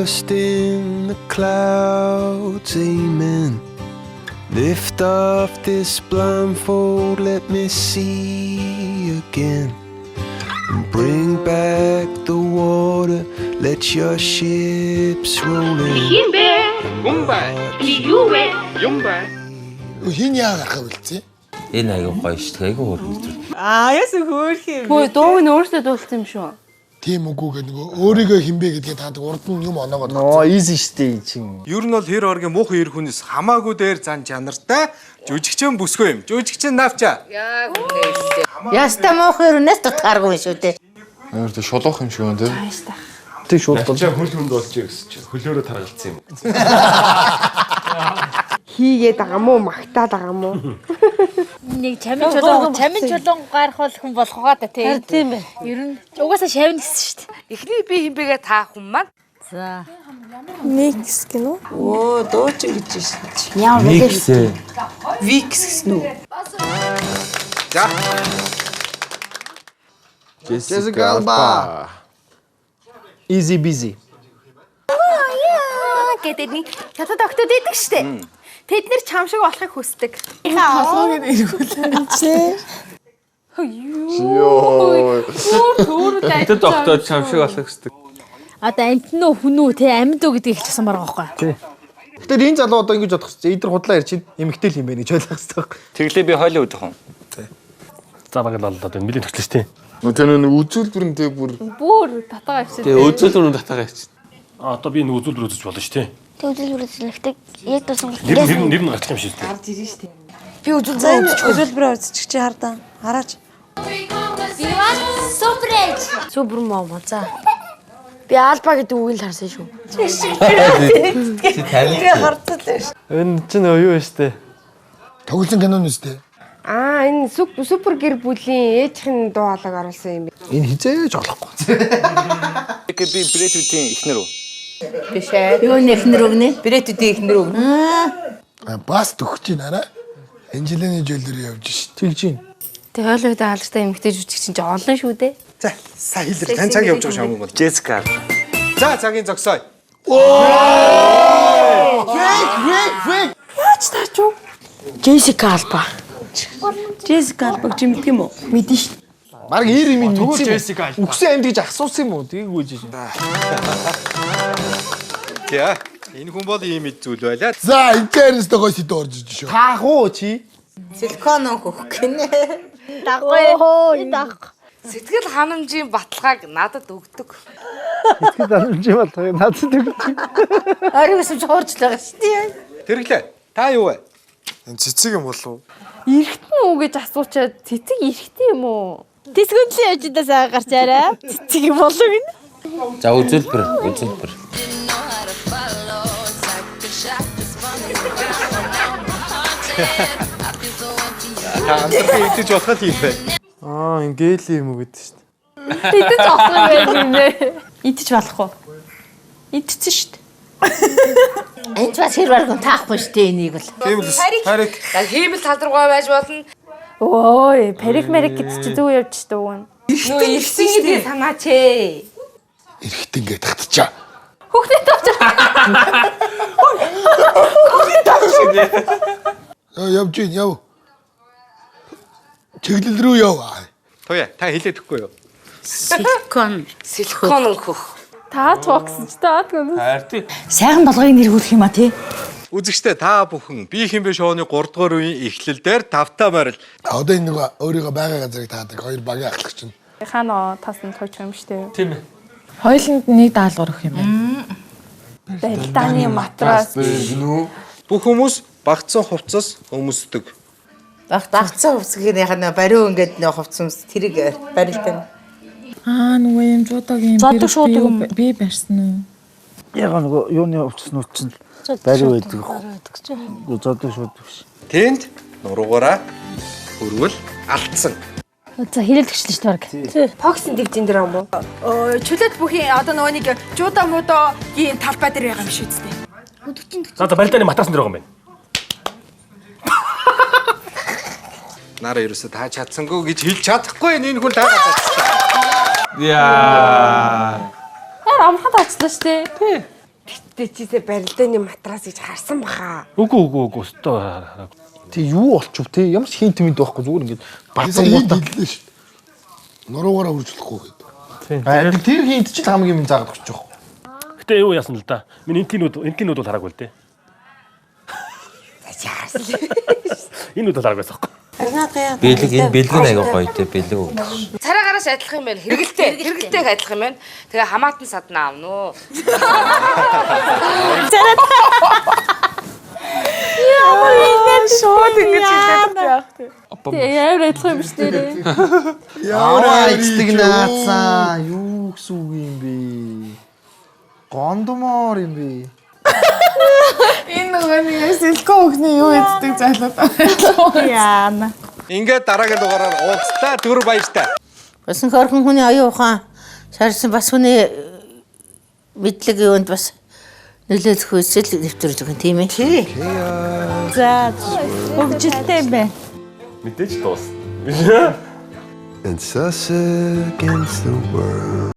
trust in the clouds, amen. Lift off this blindfold, let me see again. And bring back the water, let your ships roll in. Хин яа гарах вэ? Энэ аягүй гоё шүү дээ. Аягүй хөргөлтөр. Яасан хөөх юм. Хөөе дууг нь өөртөө дуулсан юм шүү. Тийм үгүй гэх нөгөө өөрийгөө хинбэ гэдгийг таад урд нь юм оноогоо. Ноо easy штэ чинь. Ер нь бол хэр оргийн муухан ир хүнээс хамаагүй дээр зан чанартай жүжигчэн бүсгүй юм. Жүжигчэн навчаа. Яста мохор үнэс тутгааргүй шүү дээ. Өөр тэг шулуух юм шиг байна тий. Тэг шууд болж хөл хүнд болж гэсэн чи хөлөөрөө таргалцсан юм. Хийгээд байгаа мó магтаад байгаа мó. Нэг чамин чулуун гарах бол хүн болох байгаа да тий. Тийм бай. Ер нь угаасаа шавна гэсэн шүү дээ. Эхний би хинбэгээ та хүн маань. За. Микс гэнэ үү? Оо дуучин гэж шин. Яа Микс. Викс гэсэн үү? За. Jessica Alba. easy busy. гэдэг нэг хятад октод идэг штэ. Тэд нэр чам шиг болохыг хүсдэг. Тэд доктор чам шиг болох хэвчдэг. Одоо амтэн үү хүн үү те амьд үү гэдгийг хэлчихсэн байгаа байхгүй. Тий. Гэтэ энэ залуу одоо ингэж бодох чинь эдгээр худлаа ярьж чинь эмэгтэй юм байна гэж ойлгох хэрэгтэй. Тэглээ би хойлоо өдөх юм. За багт болоод энэ мэлийн төрлөж тий. Тэр нэг үзүүлбэрнтэй бүр татгаа авчи. Тэгээ үзүүлбэр нь татгаа явчих. Одоо би нэг үзүүлбэр үзэж болно ш тий. Тэг үзүүлбэр үзлэхдээ яг туусан Нэр нь гарчих юм шиг тий. Гарч ирнэ штэ. Би үзүүлбэрээ үзчих чи хардаа. Хараач. Супер мом за. Би алба гэдэг үгийг л харсан шүү. Чи танил. Хардсан дээ. Энэ чинь оюу штэ. Тоглосон кинон үстэй. Энэ супер гэр бүлийн ээжийн дуу хоолойг оруулсан юм. Энэ хизээж олохгүй. Би Брэдвитийн эхнэр үү? Биш ээ. Юу нэхнэр өгнө? Брэдүүдийн эхнэр өгнө. Бас төгч чинь арай. Энжелийн жуулэр явж шít. Тэгж юм. Тэг хойлогтой хаалгатай эмэгтэй жүжигчин чинь олон шүү дээ. За, сайн хэлэр тань цаг явж байгаа шамгүй бол. Jessica. За, цагийн зогсоё. Фейк. Яаж таач юу? Jessica Alba. Jessica Alba гэж мэддэг юм уу? Мэдэн шүү. Бараг 90 минут Тэгвэл Jessica Alba. Үгсэн амьд гэж асуусан юм уу? Тэггүйж шин. За, энэ хүн бол ийм их зүйл байлаа. За, интернэс догоо сид орж иж шүү. Таах уу чи? Силикон хөх гинэ. Даггүй. Даг. Сэтгэл ханамжийн баталгааг надад өгдөг. Итгэл амжилт болтойг надад өгч. Аригс ч хуурч л байгаа шүү дээ. Тэрэглээ. Та юу вэ? Энэ цэцэг юм болов уу? Эргэтэн үү гэж асуучаад цэцэг эргэтэн юм уу? Тэсгүнчлийн явждаа саа гарч арай. Цэцэг болов гинэ. За үзүүлбэр. Та амтны идэж болох юм бэ? Ингээл юм уу гэдэг шүү дээ. Идэж болох юм байна нэ. Идэж болох уу? Идчихсэн шүү дээ. Энд бас хэр бараг таахгүй шүү дээ энийг бол. Тийм л тарик. Хиймэл талдргаа байж болно. Ой, парик марик гэдэг чи зүг явж штэ үгэн. Нөө ирсэн гэдэг санаач ээ. Эрэхтэн гээ татчаа. Хүүхдээ тавч. Явж ийн яв. Чиглэл рүү яв. Тоя, та хэлээд өгөхгүй юу? Силикон хөх. Таач бокс ч таадгүй. Хайртай. Сайхан болгоыг нэргүүлэх юм а тий. Үзэгчдээ та бүхэн би хинбэ шоуны 3 дугаар үеийн эхлэлдэр тавтаа морил. Одоо энэ нөгөө өөрийгөө байгаа газрыг таадаг хоёр багийн ахлах чинь. Ханаа тасн тооч юм штэ. Тийм ээ. Хоёуланд нэг даалгавар өгөх юм байна. Барилдааны матрас. Бүх хүмүүс багцсан хувцас өмсдөг. Багцсан хувцгийнхаа нэ бариу ингээд нэ хувцсамс тэрийг барилдан. Нөгөө юм жуудагийн Зодог шууд юм. би барьсан уу? Яг нөгөө юуны хувцснууд чинь бариу байдаг. Зодог шууд биш. Тэнд нуруугаараа хөрвөл алдсан. За хэлэлцэгчлээ шүү дээ. Фоксын дивжин дээр юм уу? Чөлөөт бүхий одоо нөгөө нэг жуудаа муудаагийн талбай дээр байгаа юм шүү дээ. За барилдааны матрасан дээр байгаа юм байна. Нараа ерөөсө та чадсангүй гэж хэлж чадахгүй энэ хүн таагаад байна. Яа. Амархан таачлаа штэ. Тий. Гэтэ чисээ барилдааны матрас гэж харсан баха. Үгүй өстөө. Тэг юу болчих вэ те? Ямар ч хинт мэд байхгүй зүгээр ингээд Бацаа ийм дэллээ шүү. Нуруугаараа үржүүлэхгүй гэдэг. Харин тэр хинт ч хамгийн минь заагаад өгч жоох. Гэтэ юу яасан л да. Миний энтгийнүүд бол хараагүй л дээ. Энэ үдэл хараагүй байсан. Бэлэг энэ бэлэг нь аяга гоё те бэлэг үү. Цараагаараас адилхан юм байна. Хэрэгэлтэйг адилхан юм байна. Тэгээ хамаатан садна аавна уу. Шууд ингэж хэлээд яах вэ? Яавар адилхан юм биш нэрээ. Яа эцэг наацаа юу гэсэн үг юм бэ? Гондомор юм бэ? Энэ нөгөө нэг сэлкөө өгний юу яддаг зайлаад байна. Яана. Ингээд дараагийн дугаараар уулзлаа. Түр баяртай. Басан хөрхөн хүний оюун ухаан шаарсан бас хүний мэдлэг юунд бас нөлөөлөх үсэл нэвтрүүлж байгаа тийм ээ. Тий. За хөгжилтэй юм байна. Мэдээж дуусна. It's us against the world.